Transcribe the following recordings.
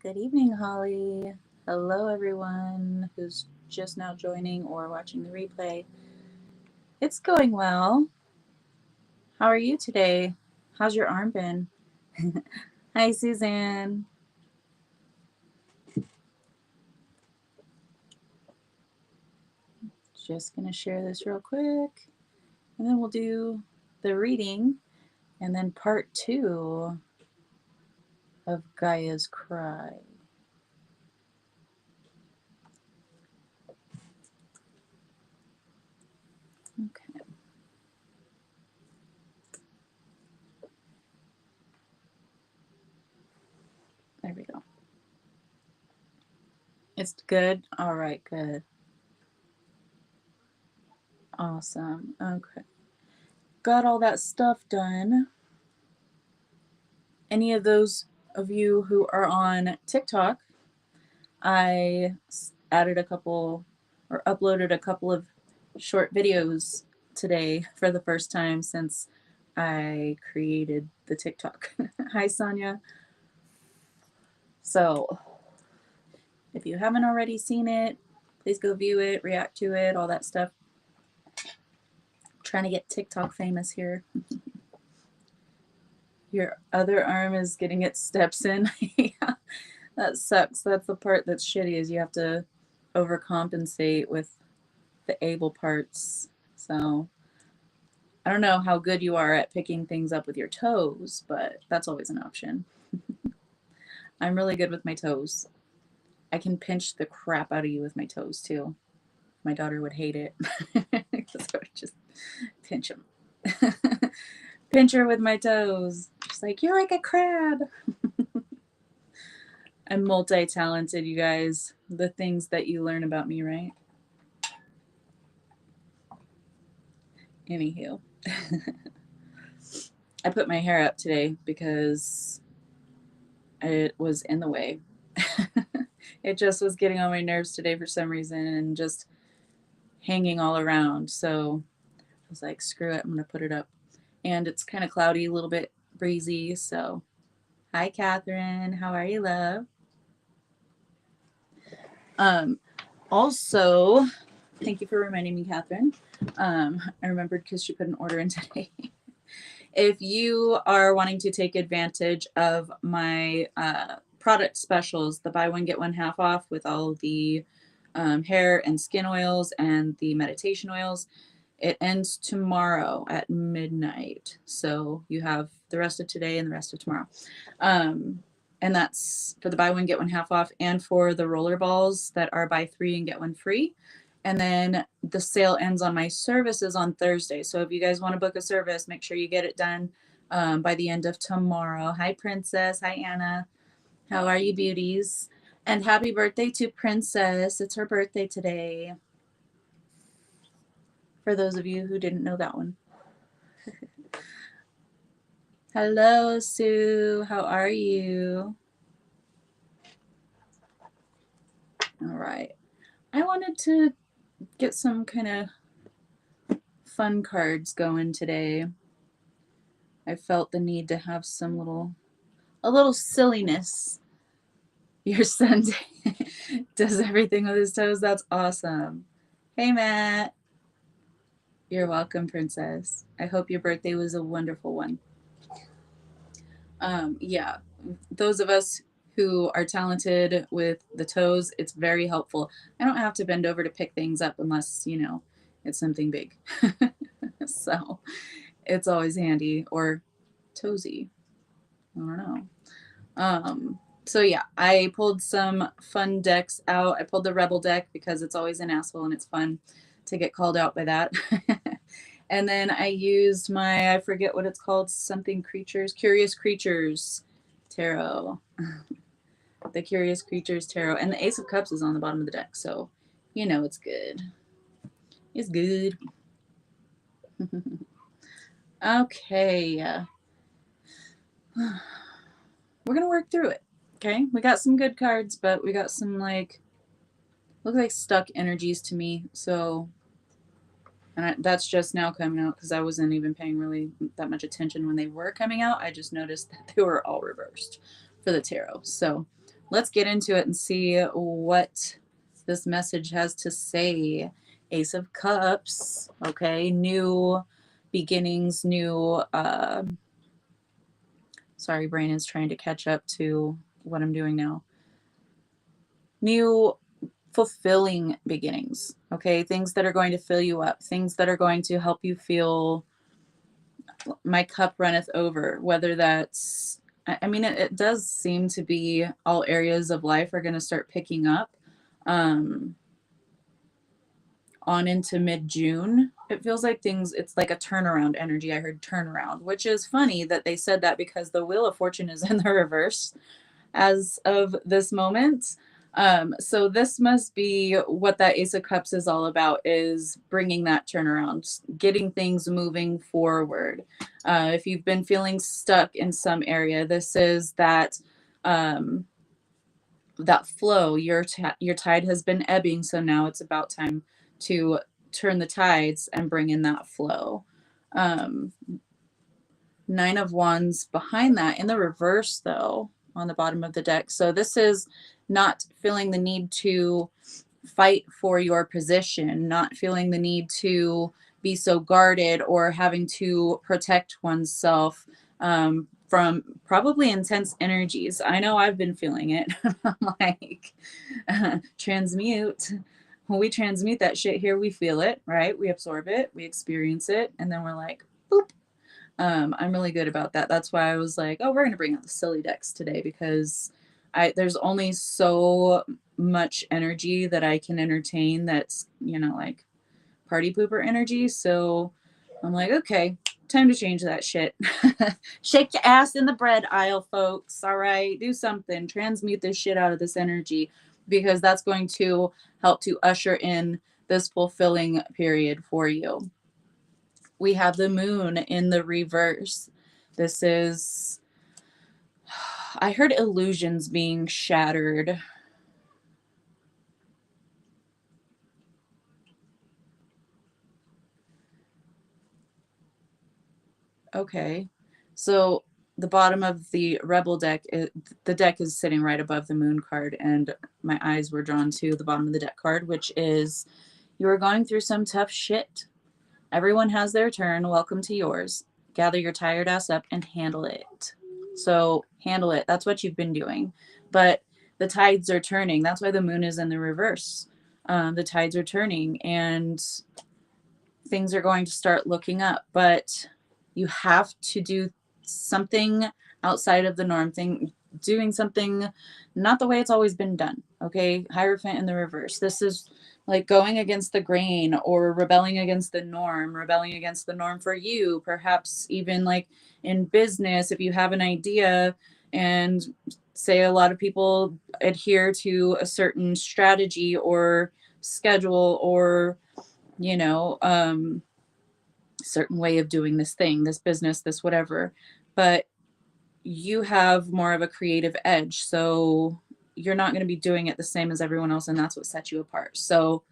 Good evening, Holly. Hello, everyone who's just now joining or watching the replay. It's going well. How are you today? How's your arm been? Hi, Suzanne. Just going to share this real quick, and then we'll do the reading, and then part 2 of Gaia's Cry. Okay. There we go. It's good? All right, good. Awesome. Okay. Got all that stuff done. Any of those of you who are on TikTok, I added a couple or uploaded a couple of short videos today for the first time since I created the TikTok. Hi, Sonia. So if you haven't already seen it, please go view it, react to it, all that stuff. I'm trying to get TikTok famous here. Your other arm is getting its steps in. Yeah, that sucks. That's the part that's shitty, is you have to overcompensate with the able parts. So I don't know how good you are at picking things up with your toes, but that's always an option. I'm really good with my toes. I can pinch the crap out of you with my toes too. My daughter would hate it. So I would just pinch them. Pinch her with my toes. She's like, you're like a crab. I'm multi-talented, you guys. The things that you learn about me, right? Anywho. I put my hair up today because it was in the way. It just was getting on my nerves today for some reason and just hanging all around. So I was like, screw it, I'm going to put it up. And it's kind of cloudy, a little bit breezy. So hi, Catherine. How are you, love? Also, thank you for reminding me, Catherine. I remembered because she put an order in today. If you are wanting to take advantage of my product specials, the buy one, get one half off with all the hair and skin oils and the meditation oils, it ends tomorrow at midnight. So you have the rest of today and the rest of tomorrow. And that's for the buy one, get one half off, and for the roller balls that are buy 3 and get 1 free. And then the sale ends on my services on Thursday. So if you guys want to book a service, make sure you get it done by the end of tomorrow. Hi, Princess. Hi, Anna. How are you, beauties? And happy birthday to Princess. It's her birthday today. For those of you who didn't know that one. Hello, Sue. How are you? All right. I wanted to get some kind of fun cards going today. I felt the need to have some a little silliness. Your son does everything with his toes. That's awesome. Hey, Matt. You're welcome, Princess. I hope your birthday was a wonderful one. Yeah, those of us who are talented with the toes, it's very helpful. I don't have to bend over to pick things up unless, you know, it's something big. So it's always handy, or toesy. I don't know. So yeah, I pulled some fun decks out. I pulled the Rebel deck because it's always an asshole and it's fun to get called out by that. And then I used my, I forget what it's called, something creatures, Curious Creatures Tarot. The Curious Creatures Tarot. And the Ace of Cups is on the bottom of the deck, so you know it's good. It's good. Okay. We're going to work through it. Okay? We got some good cards, but we got some, like, look like stuck energies to me. So, and that's just now coming out because I wasn't even paying really that much attention when they were coming out. I just noticed that they were all reversed for the tarot. So let's get into it and see what this message has to say. Ace of Cups. Okay. New beginnings, new, sorry, brain is trying to catch up to what I'm doing now. New fulfilling beginnings. Okay. Things that are going to fill you up, things that are going to help you feel my cup runneth over, whether that's, I mean, it does seem to be all areas of life are going to start picking up on into mid-June. It feels like things, it's like a turnaround energy. I heard turnaround, which is funny that they said that because the Wheel of Fortune is in the reverse as of this moment. So this must be what that Ace of Cups is all about, is bringing that turnaround, getting things moving forward. If you've been feeling stuck in some area, this is that that flow. Your tide has been ebbing, so now it's about time to turn the tides and bring in that flow. Nine of Wands behind that in the reverse, though, on the bottom of the deck. So this is not feeling the need to fight for your position, not feeling the need to be so guarded or having to protect oneself from probably intense energies. I know I've been feeling it. I'm like, transmute. When we transmute that shit here, we feel it, right? We absorb it, we experience it, and then we're like, boop. I'm really good about that. That's why I was like, oh, we're going to bring out the silly decks today, because there's only so much energy that I can entertain that's, you know, like party pooper energy. So I'm like, okay, time to change that shit. Shake your ass in the bread aisle, folks. All right, do something. Transmute this shit out of this energy, because that's going to help to usher in this fulfilling period for you. We have the moon in the reverse. This is, I heard illusions being shattered. Okay. So the bottom of the rebel deck, the deck is sitting right above the moon card, and my eyes were drawn to the bottom of the deck card, which is, you are going through some tough shit. Everyone has their turn. Welcome to yours. Gather your tired ass up and handle it. So handle it. That's what you've been doing. But the tides are turning. That's why the moon is in the reverse. The tides are turning and things are going to start looking up. But you have to do something outside of the norm, doing something not the way it's always been done. Okay. Hierophant in the reverse. This is like going against the grain or rebelling against the norm for you, perhaps even like in business. If you have an idea, and say a lot of people adhere to a certain strategy or schedule, or, you know, certain way of doing this thing, this business, this whatever, but you have more of a creative edge. So you're not going to be doing it the same as everyone else. And that's what sets you apart. So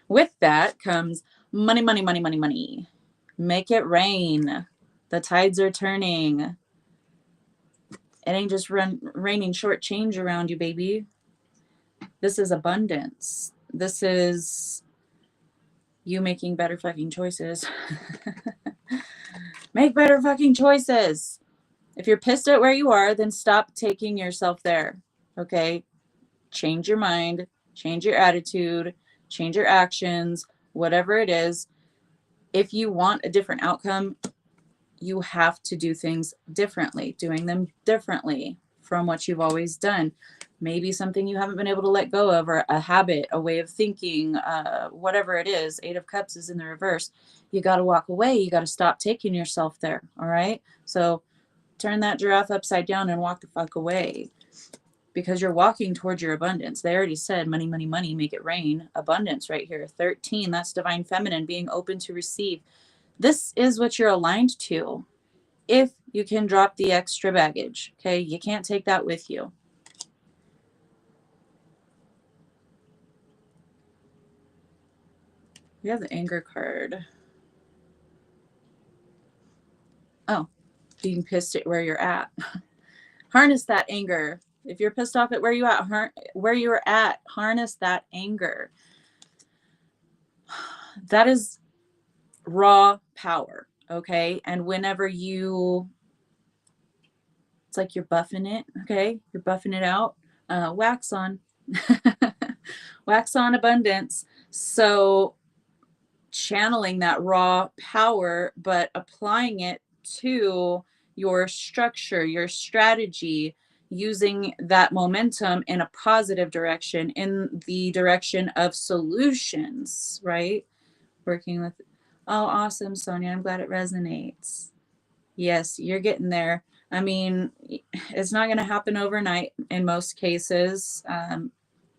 with that comes money, money, money, money, money. Make it rain. The tides are turning. It ain't just raining short change around you, baby. This is abundance. This is you making better fucking choices. Make better fucking choices. If you're pissed at where you are, then stop taking yourself there. Okay? Change your mind, change your attitude, change your actions, whatever it is. If you want a different outcome, you have to do things differently, doing them differently from what you've always done. Maybe something you haven't been able to let go of, or a habit, a way of thinking, whatever it is. Eight of Cups is in the reverse. You got to walk away. You got to stop taking yourself there. All right. So turn that giraffe upside down and walk the fuck away, because you're walking towards your abundance. They already said money, money, money, make it rain. Abundance right here. 13, that's divine feminine, being open to receive. This is what you're aligned to. If you can drop the extra baggage, okay? You can't take that with you. We have the anger card. Oh, being pissed at where you're at. Harness that anger. If you're pissed off at where you're at, harness that anger. That is raw power, okay? And whenever it's like you're buffing it, okay? You're buffing it out. Wax on. Wax on abundance. So channeling that raw power, but applying it to your structure, your strategy, using that momentum in a positive direction, in the direction of solutions, right? Working with, oh, awesome, Sonia. I'm glad it resonates. Yes, you're getting there. I mean, it's not going to happen overnight in most cases.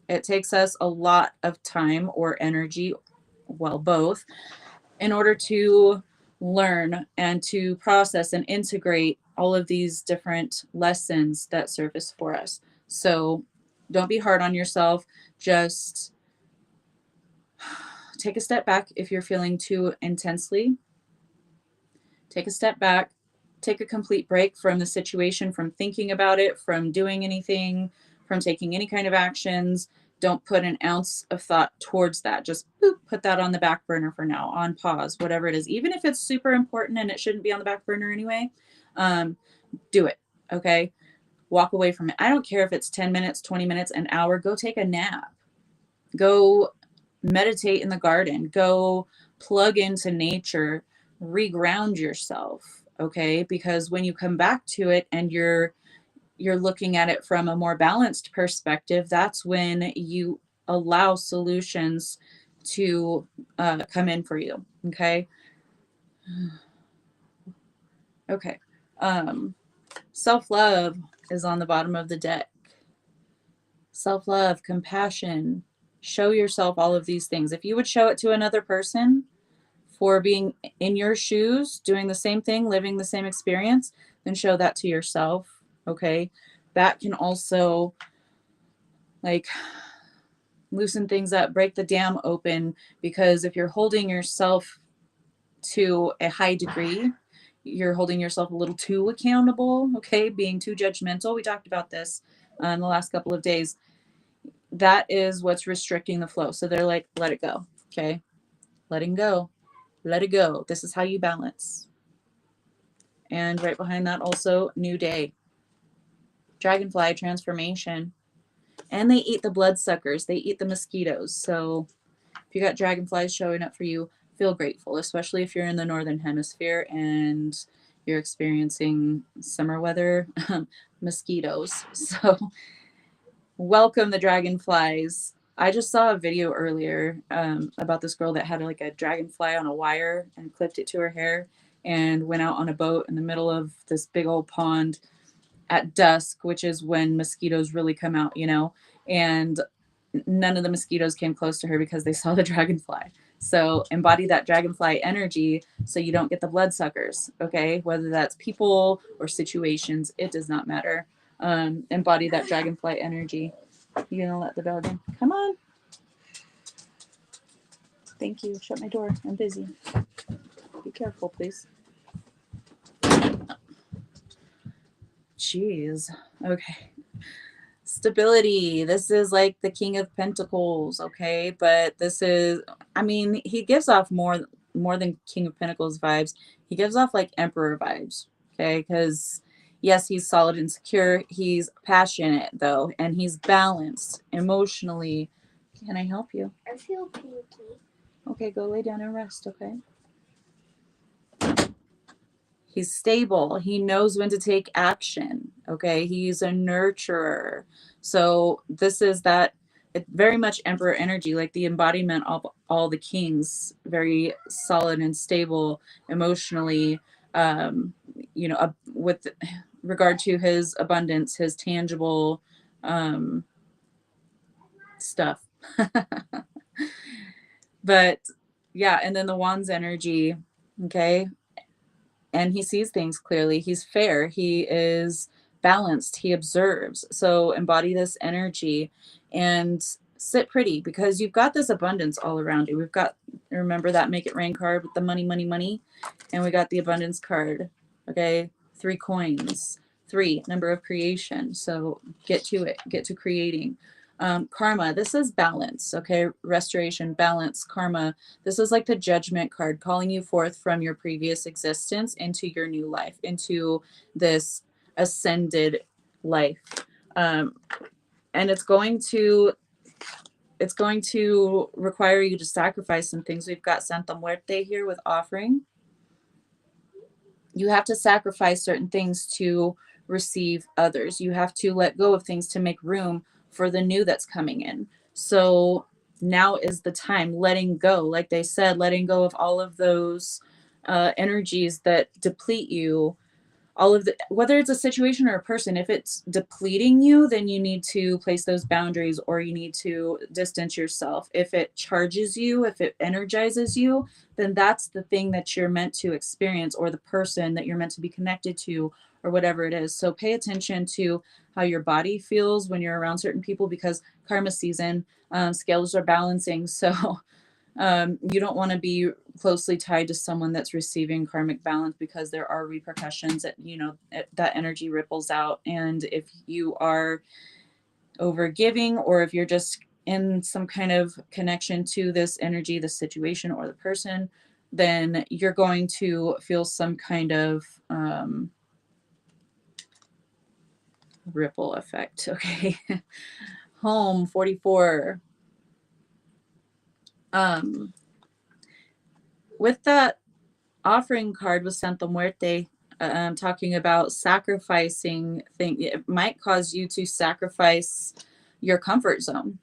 It takes us a lot of time or energy, well, both, in order to learn and to process and integrate all of these different lessons that surface for us. So don't be hard on yourself. Just take a step back if you're feeling too intensely. Take a step back. Take a complete break from the situation, from thinking about it, from doing anything, from taking any kind of actions. Don't put an ounce of thought towards that. Just boop, put that on the back burner for now, on pause, whatever it is. Even if it's super important and it shouldn't be on the back burner anyway, do it, okay? Walk away from it. I don't care if it's 10 minutes, 20 minutes, an hour. Go take a nap. Go meditate in the garden. Go plug into nature. Reground yourself, okay? Because when you come back to it and you're looking at it from a more balanced perspective, that's when you allow solutions to come in for you, okay? Okay. Self-love is on the bottom of the deck. Self-love, compassion, show yourself all of these things. If you would show it to another person for being in your shoes, doing the same thing, living the same experience, then show that to yourself, okay? That can also like loosen things up, break the dam open, because if you're holding yourself to a high degree, you're holding yourself a little too accountable, okay? Being too judgmental. We talked about this in the last couple of days. That is what's restricting the flow. So they're like, let it go, okay? Letting go. Let it go. This is how you balance. And right behind that also, new day. Dragonfly transformation. And they eat the bloodsuckers. They eat the mosquitoes. So if you got dragonflies showing up for you, feel grateful, especially if you're in the northern hemisphere and you're experiencing summer weather, mosquitoes. So welcome the dragonflies. I just saw a video earlier about this girl that had like a dragonfly on a wire and clipped it to her hair and went out on a boat in the middle of this big old pond at dusk, which is when mosquitoes really come out, you know, and none of the mosquitoes came close to her because they saw the dragonfly. So embody that dragonfly energy so you don't get the bloodsuckers, okay? Whether that's people or situations, it does not matter. Embody that dragonfly energy. You gonna let the dog in? Come on. Thank you. Shut my door. I'm busy. Be careful, please. Jeez. Okay. Stability. This is like the King of Pentacles, okay? But this is, I mean, he gives off more than King of Pentacles vibes. He gives off like Emperor vibes, okay? Because yes, he's solid and secure. He's passionate though, and he's balanced emotionally. Can I help you? I feel pinky. Okay, go lay down and rest, okay? He's stable. He knows when to take action. Okay. He's a nurturer. So this is that very much emperor energy, like the embodiment of all the kings, very solid and stable emotionally, you know, with regard to his abundance, his tangible stuff. But yeah, and then the wands energy, okay? And he sees things clearly. He's fair. He is balanced. He observes. So embody this energy and sit pretty because you've got this abundance all around you. We've got, remember that Make It Rain card with the money, money, money. And we got the abundance card. Okay. 3 coins, 3, number of creation. So get to it, get to creating. Karma, this is balance, okay? Restoration, balance, karma. This is like the judgment card calling you forth from your previous existence into your new life, into this ascended life. And it's going to require you to sacrifice some things. We've got Santa Muerte here with offering. You have to sacrifice certain things to receive others. You have to let go of things to make room for the new that's coming in. So now is the time, letting go, like they said, letting go of all of those energies that deplete you. All of the, whether it's a situation or a person, if it's depleting you, then you need to place those boundaries, or you need to distance yourself. If it charges you, if it energizes you, then that's the thing that you're meant to experience, or the person that you're meant to be connected to, or whatever it is. So pay attention to how your body feels when you're around certain people, because karma season, scales are balancing. So you don't want to be closely tied to someone that's receiving karmic balance, because there are repercussions that, you know, that energy ripples out. And if you are over giving, or if you're just in some kind of connection to this energy, the situation, or the person, then you're going to feel some kind of ripple effect. Okay. Home 44. With that offering card with Santa Muerte, talking about sacrificing things, it might cause you to sacrifice your comfort zone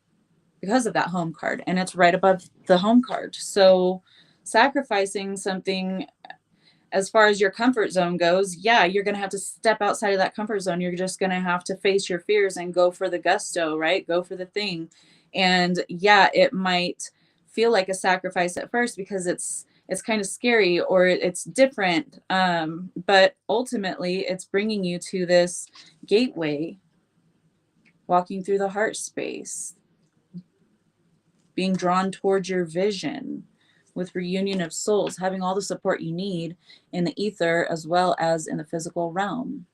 because of that home card, and it's right above the home card. So sacrificing something as far as your comfort zone goes, yeah, you're going to have to step outside of that comfort zone. You're just going to have to face your fears and go for the gusto, right? Go for the thing. And yeah, it might feel like a sacrifice at first because it's kind of scary, or it's different. But ultimately it's bringing you to this gateway, walking through the heart space, being drawn towards your vision, with reunion of souls, having all the support you need in the ether as well as in the physical realm.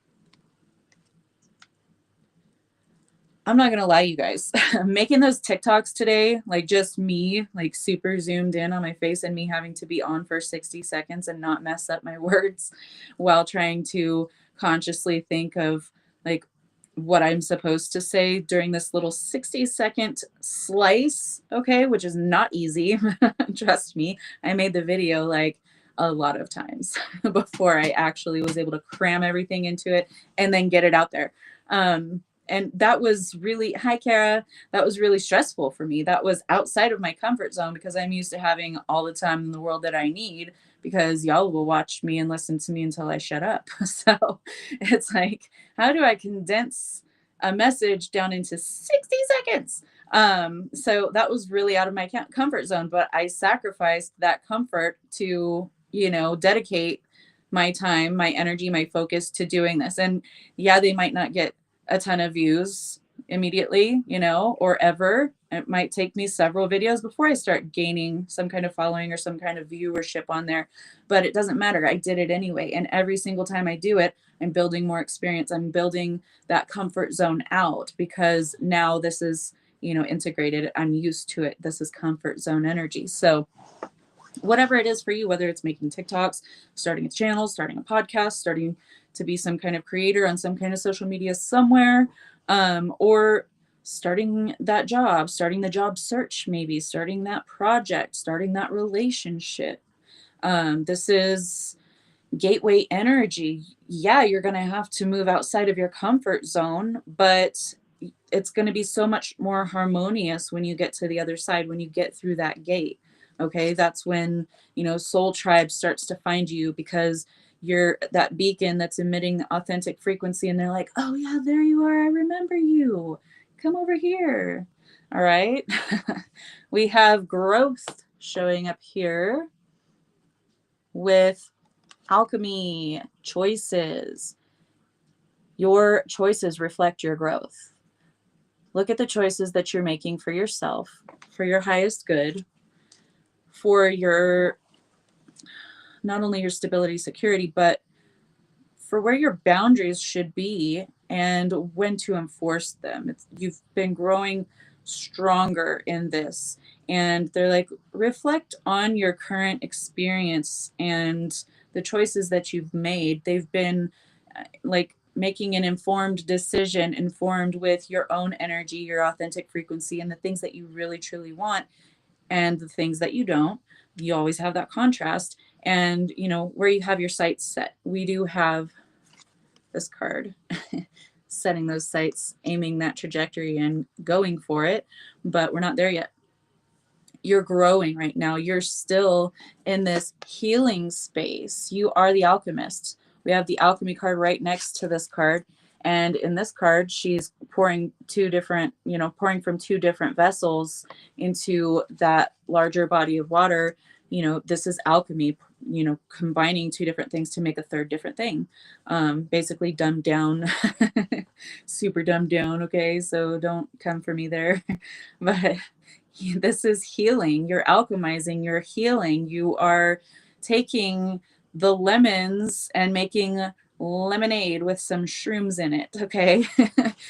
I'm not gonna lie, you guys, making those TikToks today, like just me, like super zoomed in on my face, and me having to be on for 60 seconds and not mess up my words while trying to consciously think of like what I'm supposed to say during this little 60-second slice, okay, which is not easy. Trust me, I made the video like a lot of times before I actually was able to cram everything into it and then get it out there. And that was really, hi Kara, that was really stressful for me. That was outside of my comfort zone, because I'm used to having all the time in the world that I need, because y'all will watch me and listen to me until I shut up. So it's like, how do I condense a message down into 60 seconds? So that was really out of my comfort zone, but I sacrificed that comfort to, you know, dedicate my time, my energy, my focus to doing this. And yeah, they might not get a ton of views immediately, you know, or ever. It might take me several videos before I start gaining some kind of following or some kind of viewership on there, but it doesn't matter. I did it anyway. And every single time I do it, I'm building more experience. I'm building that comfort zone out, because now this is, you know, integrated. I'm used to it. This is comfort zone energy. So whatever it is for you, whether it's making TikToks, starting a channel, starting a podcast, starting to be some kind of creator on some kind of social media somewhere, or starting that job, starting the job search, maybe starting that project, starting that relationship. This is gateway energy. Yeah, you're going to have to move outside of your comfort zone, but it's going to be so much more harmonious when you get to the other side, when you get through that gate. Okay, that's when, you know, soul tribe starts to find you, because you're that beacon that's emitting the authentic frequency, and they're like, oh yeah, there you are, I remember you, come over here. All right. We have growth showing up here with alchemy, choices. Your choices reflect your growth. Look at the choices that you're making for yourself, for your highest good, for your, not only your stability, security, but for where your boundaries should be and when to enforce them. You've been growing stronger in this. And they're like, reflect on your current experience and the choices that you've made. They've been like making an informed decision, informed with your own energy, your authentic frequency, and the things that you really truly want and the things that you don't. You always have that contrast. And, you know, where you have your sights set. We do have this card setting those sights, aiming that trajectory and going for it, but we're not there yet. You're growing right now. You're still in this healing space. You are the alchemist. We have the alchemy card right next to this card. And in this card, she's pouring pouring from two different vessels into that larger body of water. You know, this is alchemy, you know, combining two different things to make a third different thing. Basically dumbed down, super dumbed down. Okay. So don't come for me there. But this is healing. You're alchemizing, you're healing. You are taking the lemons and making lemonade with some shrooms in it. Okay.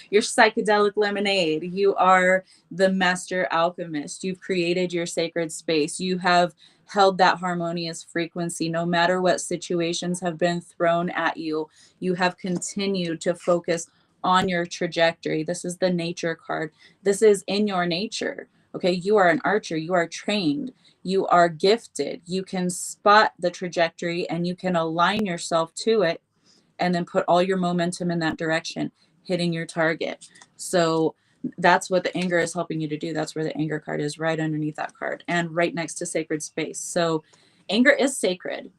Your psychedelic lemonade. You are the master alchemist. You've created your sacred space. You have held that harmonious frequency no matter what situations have been thrown at you. You have continued to focus on your trajectory. This is the nature card. This is in your nature. Okay, you are an archer, you are trained, you are gifted, you can spot the trajectory and you can align yourself to it and then put all your momentum in that direction, hitting your target. So that's what the anger is helping you to do. That's where the anger card is, right underneath that card and right next to sacred space. So anger is sacred.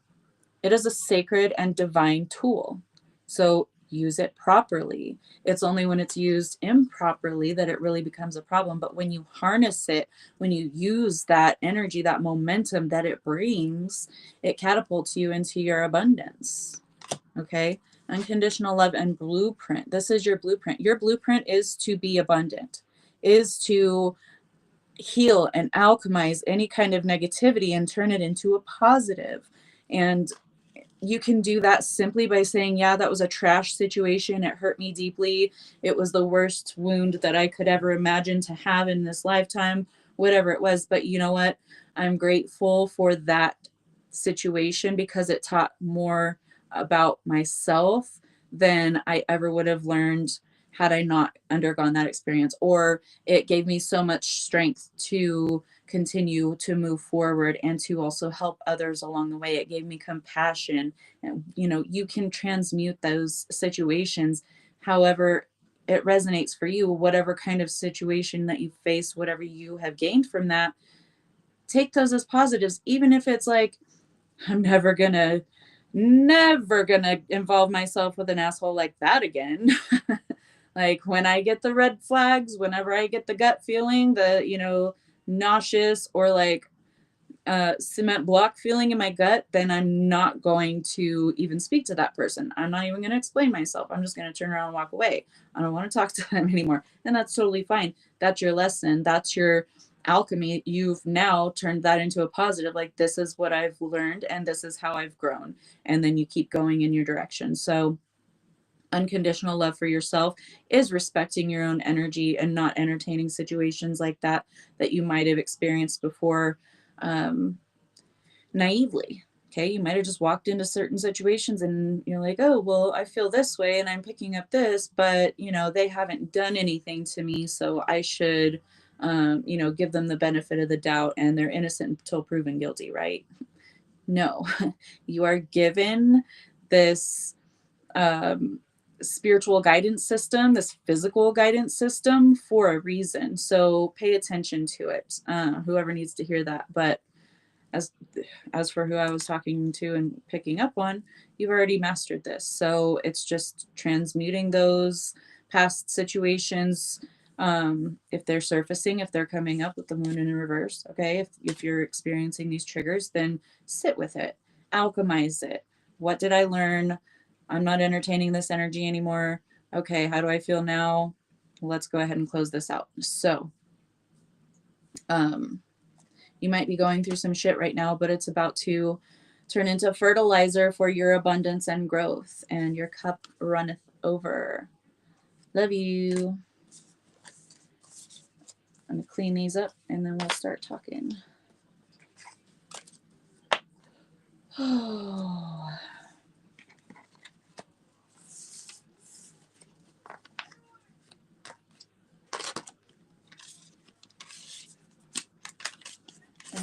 It is a sacred and divine tool. So use it properly. It's only when it's used improperly that it really becomes a problem. But when you harness it, when you use that energy, that momentum that it brings, it catapults you into your abundance. Okay. Unconditional love and blueprint. This is your blueprint. Your blueprint is to be abundant, is to heal and alchemize any kind of negativity and turn it into a positive. And you can do that simply by saying, yeah, that was a trash situation. It hurt me deeply. It was the worst wound that I could ever imagine to have in this lifetime, whatever it was. But you know what? I'm grateful for that situation because it taught more about myself than I ever would have learned had I not undergone that experience. Or it gave me so much strength to continue to move forward and to also help others along the way. It gave me compassion. And, you know, you can transmute those situations however it resonates for you, whatever kind of situation that you face, whatever you have gained from that. Take those as positives, even if it's like, I'm never gonna involve myself with an asshole like that again. Like when I get the red flags, whenever I get the gut feeling, the, you know, nauseous or like cement block feeling in my gut, then I'm not going to even speak to that person. I'm not even going to explain myself. I'm just going to turn around and walk away. I don't want to talk to them anymore. And that's totally fine. That's your lesson. That's your alchemy. You've now turned that into a positive. Like, this is what I've learned and this is how I've grown. And then you keep going in your direction. So unconditional love for yourself is respecting your own energy and not entertaining situations like that you might have experienced before naively. Okay, you might have just walked into certain situations and you're like, oh, well, I feel this way and I'm picking up this, but you know, they haven't done anything to me, so I should give them the benefit of the doubt and they're innocent until proven guilty, right? No. You are given this spiritual guidance system, this physical guidance system for a reason. So pay attention to it. Whoever needs to hear that. But as for who I was talking to and picking up on, you've already mastered this. So it's just transmuting those past situations. If they're surfacing, if they're coming up with the moon in reverse, okay, if you're experiencing these triggers, then sit with it, alchemize it. What did I learn? I'm not entertaining this energy anymore. Okay, how do I feel now? Let's go ahead and close this out. So, you might be going through some shit right now, but it's about to Turn into fertilizer for your abundance and growth, and your cup runneth over. Love you. I'm going to clean these up, and then we'll start talking. Oh.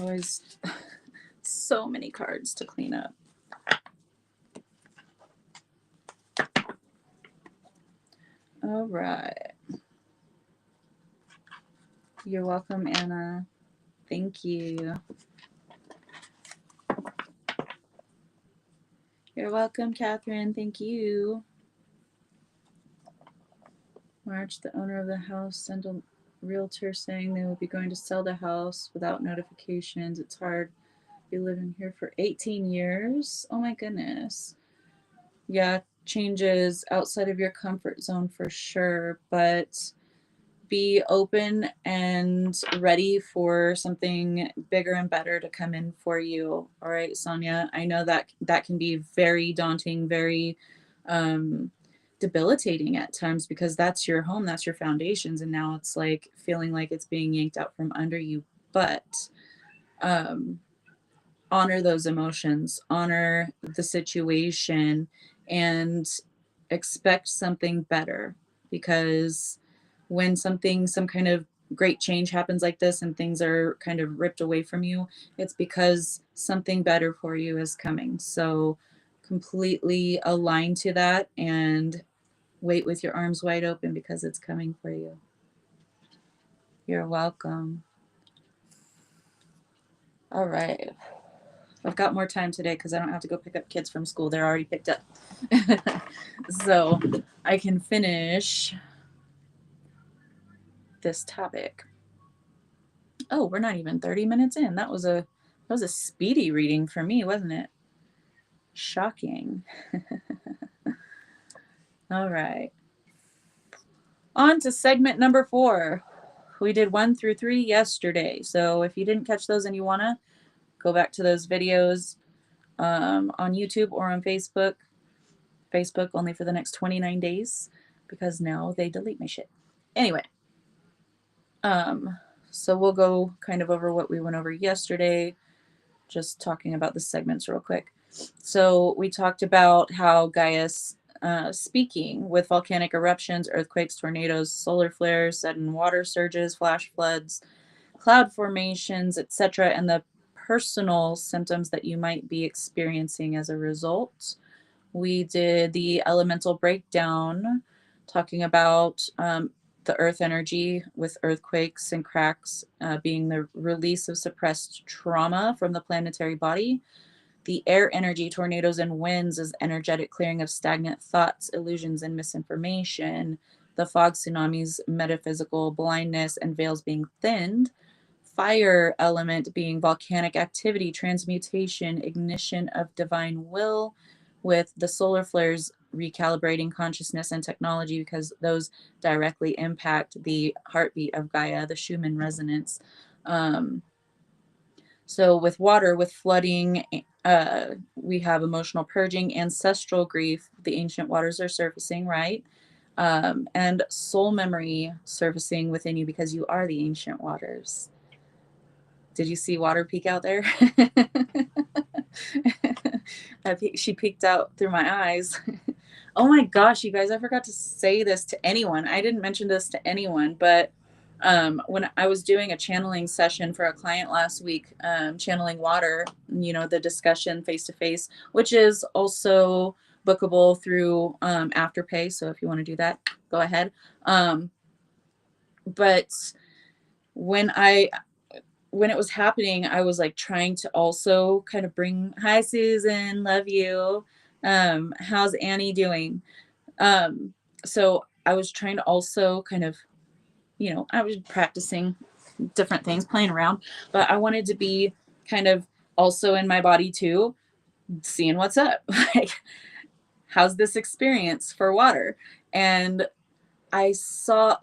Always so many cards to clean up. All right. You're welcome, Anna. Thank you. You're welcome, Catherine. Thank you. March, the owner of the house sent a realtor saying they would be going to sell the house without notifications. It's hard. Be living here for 18 years. Oh my goodness. Yeah, changes outside of your comfort zone for sure, but be open and ready for something bigger and better to come in for you. All right, Sonia, I know that that can be very daunting, very debilitating at times, because that's your home, that's your foundations, and now it's like feeling like it's being yanked out from under you. But honor those emotions, honor the situation, and expect something better, because when some kind of great change happens like this and things are kind of ripped away from you, it's because something better for you is coming. So completely align to that and wait with your arms wide open, because it's coming for you. You're welcome. All right. I've got more time today because I don't have to go pick up kids from school. They're already picked up. So I can finish this topic. Oh, we're not even 30 minutes in. That was a speedy reading for me, wasn't it? Shocking. All right. On to segment number 4. We did 1 through 3 yesterday. So if you didn't catch those and you want to go back to those videos on YouTube or on Facebook. Facebook only for the next 29 days, because now they delete my shit. Anyway, so we'll go kind of over what we went over yesterday, just talking about the segments real quick. So we talked about how Gaia's speaking with volcanic eruptions, earthquakes, tornadoes, solar flares, sudden water surges, flash floods, cloud formations, etc., and the personal symptoms that you might be experiencing as a result. We did the elemental breakdown, talking about the earth energy with earthquakes and cracks being the release of suppressed trauma from the planetary body. The air energy, tornadoes and winds, is energetic clearing of stagnant thoughts, illusions, and misinformation. The fog tsunamis, metaphysical blindness and veils being thinned. Fire element being volcanic activity, transmutation, ignition of divine will, with the solar flares recalibrating consciousness and technology, because those directly impact the heartbeat of Gaia, the Schumann resonance. So with water, with flooding, we have emotional purging, ancestral grief. The ancient waters are surfacing, right? And soul memory surfacing within you, because you are the ancient waters. Did you see water peek out there? She peeked out through my eyes. Oh my gosh, you guys, I forgot to say this to anyone. I didn't mention this to anyone, but when I was doing a channeling session for a client last week, channeling water, the discussion face-to-face, which is also bookable through Afterpay. So if you want to do that, go ahead. But when it was happening, I was like trying to also kind of bring, hi Susan, love you. How's Annie doing? So I was trying to also kind of, I was practicing different things, playing around, but I wanted to be kind of also in my body too, seeing what's up. Like, how's this experience for water? And I saw,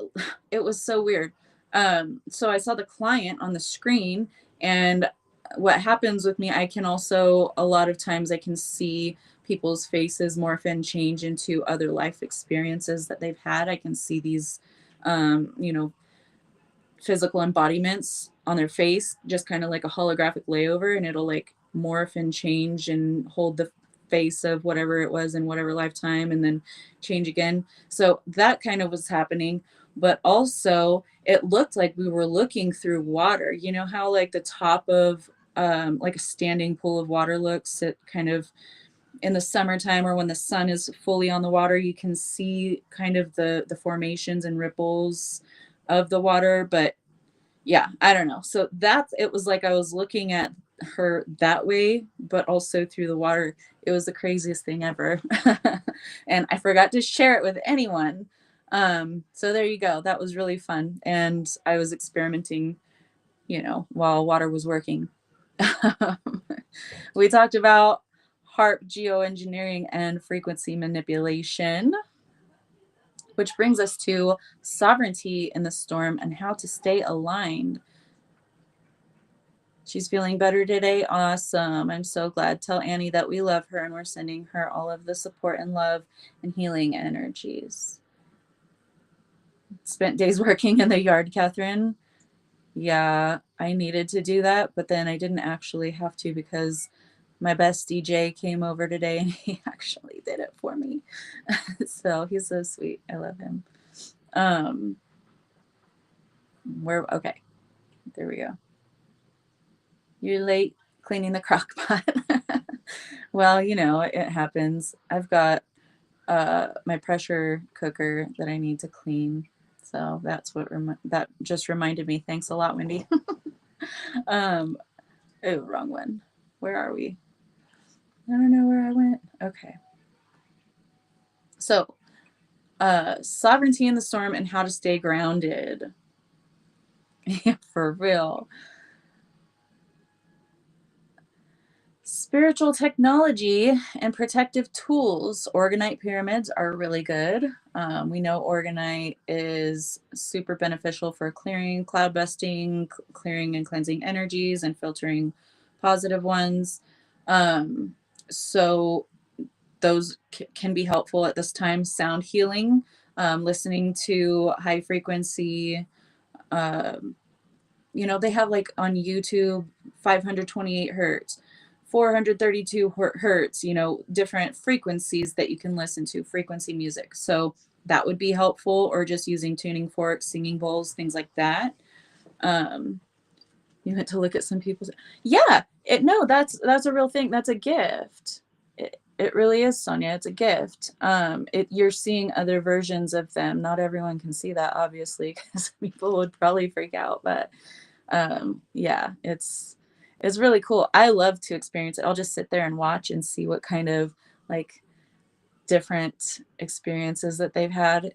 it was so weird. So I saw the client on the screen, and what happens with me, I can also, a lot of times I can see people's faces morph and change into other life experiences that they've had. I can see these, you know, physical embodiments on their face, just kind of like a holographic layover, and it'll like morph and change and hold the face of whatever it was in whatever lifetime and then change again. So that kind of was happening. But also, it looked like we were looking through water. You know how like the top of like a standing pool of water looks, it kind of in the summertime or when the sun is fully on the water, you can see kind of the formations and ripples of the water. But yeah, I don't know. So that's, it was like I was looking at her that way, but also through the water. It was the craziest thing ever. And I forgot to share it with anyone. So there you go. That was really fun. And I was experimenting, you know, while water was working. We talked about HAARP geoengineering and frequency manipulation, which brings us to sovereignty in the storm and how to stay aligned. She's feeling better today. Awesome. I'm so glad. Tell Annie that we love her and we're sending her all of the support and love and healing energies. Spent days working in the yard, Catherine. Yeah, I needed to do that, but then I didn't actually have to because my best DJ came over today and he actually did it for me. So he's so sweet. I love him. Okay. There we go. You're late cleaning the crock pot. Well, you know, it happens. I've got my pressure cooker that I need to clean. So that's what that just reminded me. Thanks a lot, Wendy. Oh, wrong one. Where are we? I don't know where I went. Okay. So, sovereignty in the storm and how to stay grounded. Yeah, for real. Spiritual technology and protective tools. Organite pyramids are really good. We know organite is super beneficial for clearing, cloud busting, clearing and cleansing energies, and filtering positive ones. So those can be helpful at this time. Sound healing, listening to high frequency. You know, they have like on YouTube 528 hertz, 432 hertz, you know, different frequencies that you can listen to, frequency music. So that would be helpful, or just using tuning forks, singing bowls, things like that. You had to look at some people's, yeah, no, that's a real thing. That's a gift. It really is, Sonia. It's a gift. You're seeing other versions of them. Not everyone can see that, obviously, because people would probably freak out. But yeah, it's really cool. I love to experience it. I'll just sit there and watch and see what kind of like different experiences that they've had.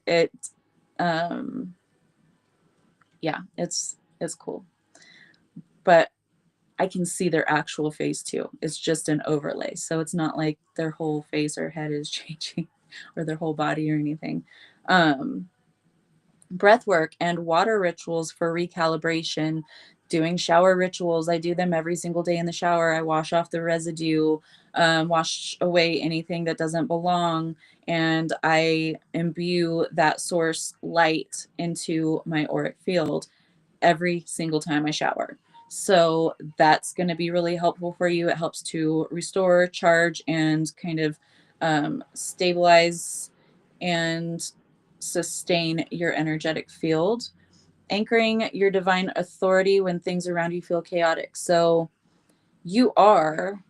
Yeah, it's cool. But I can see their actual face too. It's just an overlay. So it's not like their whole face or head is changing or their whole body or anything. Breath work and water rituals for recalibration. Doing shower rituals. I do them every single day in the shower. I wash off the residue, wash away anything that doesn't belong, and I imbue that source light into my auric field every single time I shower. So that's going to be really helpful for you. It helps to restore, charge, and kind of stabilize and sustain your energetic field. Anchoring your divine authority when things around you feel chaotic. So you are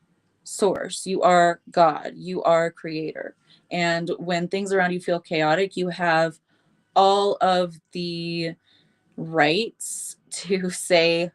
source, you are God, you are creator. And when things around you feel chaotic, you have all of the rights to say,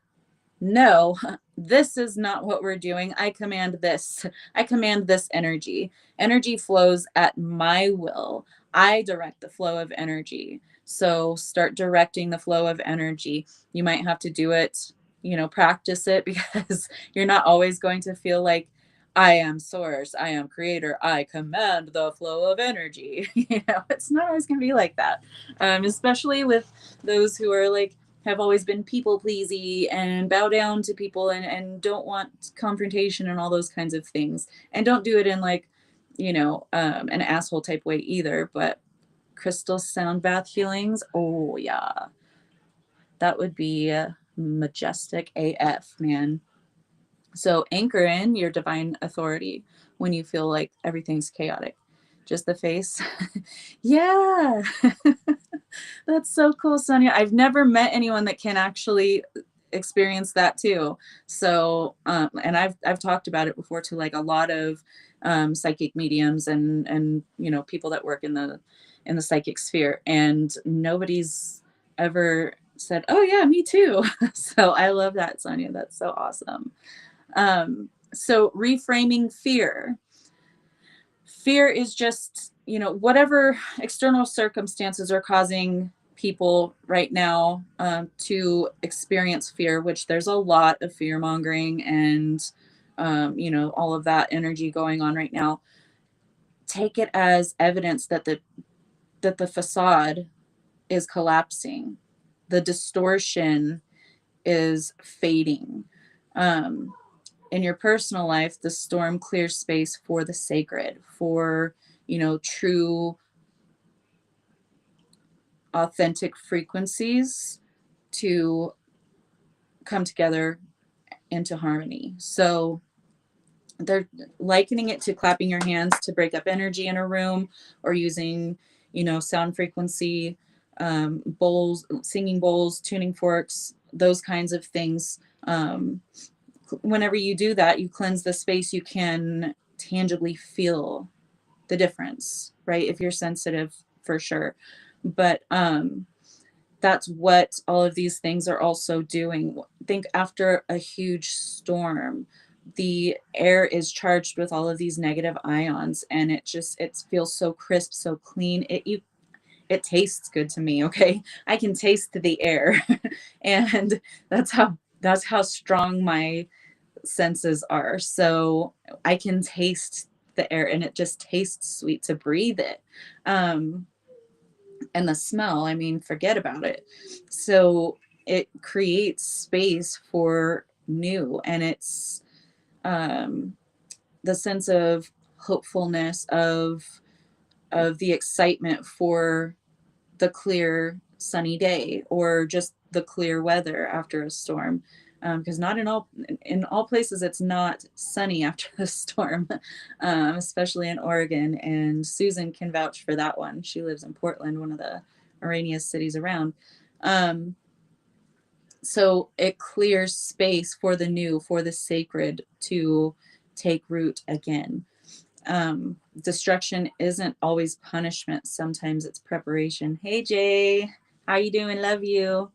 no, this is not what we're doing. I command this. I command this energy. Energy flows at my will. I direct the flow of energy. So start directing the flow of energy. You might have to do it, you know, practice it, because you're not always going to feel like I am source, I am creator, I command the flow of energy. You know, it's not always going to be like that. Especially with those who are like have always been people pleasy and bow down to people and don't want confrontation and all those kinds of things. And don't do it in like, you know, an asshole type way either. But crystal sound bath healings, oh yeah, that would be majestic AF, man. So anchor in your divine authority when you feel like everything's chaotic. Just the face. Yeah. That's so cool, Sonia. I've never met anyone that can actually experience that too. So, and I've talked about it before to like a lot of psychic mediums and you know people that work in the psychic sphere, and nobody's ever said, "Oh yeah, me too." So I love that, Sonia. That's so awesome. So reframing fear. Fear is just, you know, whatever external circumstances are causing people right now to experience fear, which there's a lot of fear mongering and, you know, all of that energy going on right now. Take it as evidence that the facade is collapsing, the distortion is fading. In your personal life, the storm clears space for the sacred, for, you know, true authentic frequencies to come together into harmony. So they're likening it to clapping your hands to break up energy in a room, or using, you know, sound frequency bowls, singing bowls, tuning forks, those kinds of things. Whenever you do that, you cleanse the space, you can tangibly feel the difference, right? If you're sensitive, for sure. But that's what all of these things are also doing. Think after a huge storm, the air is charged with all of these negative ions, and it feels so crisp, so clean. It tastes good to me. Okay, I can taste the air, and that's how strong my senses are. So I can taste the air, and it just tastes sweet to breathe it. And the smell, I mean, forget about it. So it creates space for new, and it's the sense of hopefulness, of the excitement for the clear sunny day, or just the clear weather after a storm, because not in all places it's not sunny after the storm, especially in Oregon. And Susan can vouch for that one. She lives in Portland, one of the rainiest cities around. So it clears space for the new, for the sacred to take root again. Destruction isn't always punishment. Sometimes it's preparation. Hey Jay, how you doing? Love you.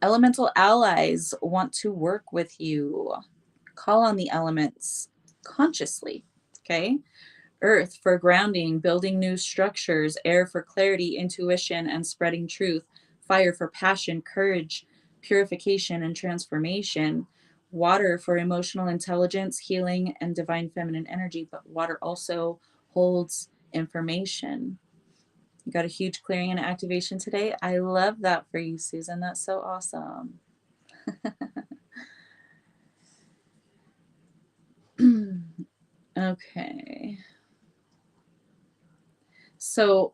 Elemental allies want to work with you. Call on the elements consciously. Okay. Earth for grounding, building new structures. Air for clarity, intuition, and spreading truth. Fire for passion, courage, purification, and transformation. Water for emotional intelligence, healing, and divine feminine energy. But water also holds information. You got a huge clearing and activation today. I love that for you, Susan. That's so awesome. Okay. So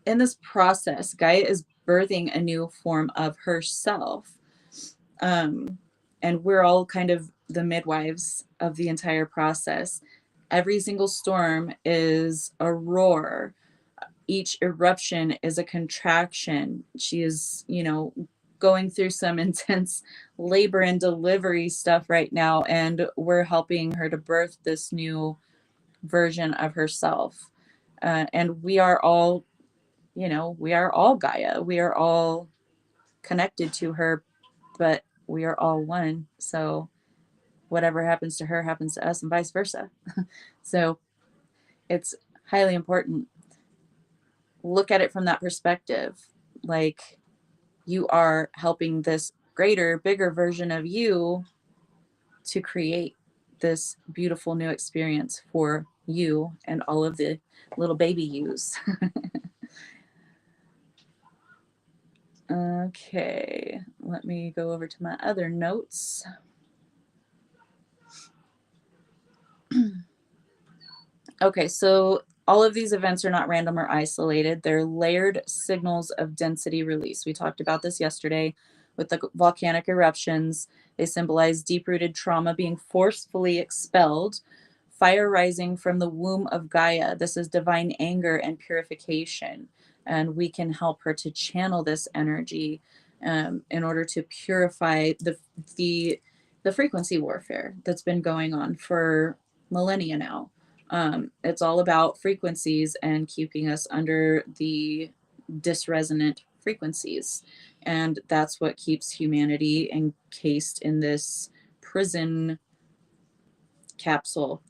in this process, Gaia is birthing a new form of herself. And we're all kind of the midwives of the entire process. Every single storm is a roar. Each eruption is a contraction. She is, you know, going through some intense labor and delivery stuff right now, and we're helping her to birth this new version of herself. And we are all, you know, we are all Gaia. We are all connected to her, but we are all one. So whatever happens to her happens to us, and vice versa. So it's highly important. Look at it from that perspective. Like, you are helping this greater, bigger version of you to create this beautiful new experience for you and all of the little baby yous. Okay, let me go over to my other notes. Okay, so all of these events are not random or isolated. They're layered signals of density release. We talked about this yesterday with the volcanic eruptions. They symbolize deep-rooted trauma being forcefully expelled, fire rising from the womb of Gaia. This is divine anger and purification. And we can help her to channel this energy in order to purify the the frequency warfare that's been going on for millennia now. It's all about frequencies and keeping us under the disresonant frequencies. And that's what keeps humanity encased in this prison capsule.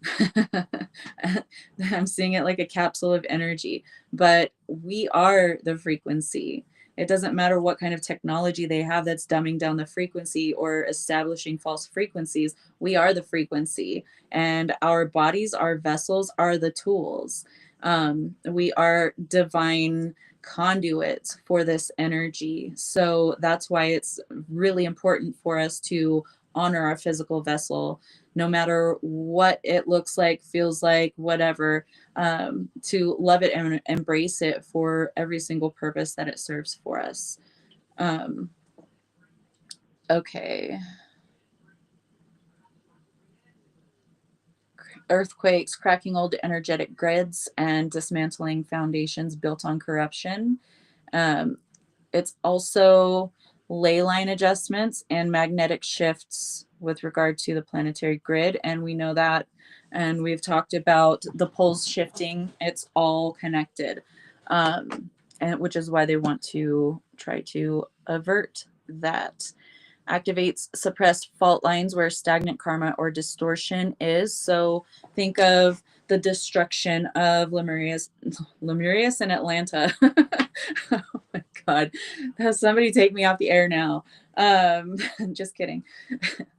I'm seeing it like a capsule of energy, but we are the frequency. It doesn't matter what kind of technology they have that's dumbing down the frequency or establishing false frequencies. We are the frequency, and our bodies, our vessels are the tools. We are divine conduits for this energy. So that's why it's really important for us to honor our physical vessel, no matter what it looks like, feels like, whatever, to love it and embrace it for every single purpose that it serves for us. Okay. Earthquakes, cracking old energetic grids, and dismantling foundations built on corruption. Um, it's also ley line adjustments and magnetic shifts with regard to the planetary grid. And we know that, and we've talked about the poles shifting. It's all connected, and which is why they want to try to avert that. Activates suppressed fault lines where stagnant karma or distortion is. So think of the destruction of Lemurius and Atlanta. Oh my God. Somebody take me off the air now. Just kidding.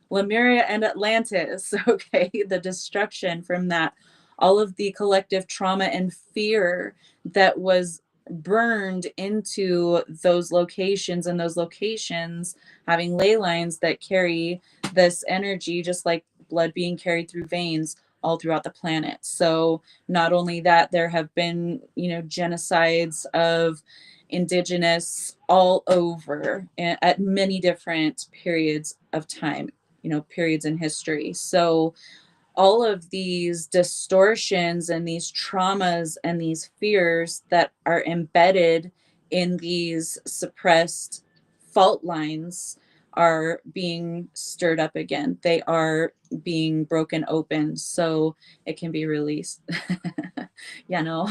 Lemuria and Atlantis. Okay. The destruction from that, all of the collective trauma and fear that was burned into those locations, and those locations having ley lines that carry this energy, just like blood being carried through veins all throughout the planet. So not only that, there have been, genocides of indigenous all over at many different periods of time, periods in history. So all of these distortions and these traumas and these fears that are embedded in these suppressed fault lines are being stirred up again. They are being broken open so it can be released. Yeah, no.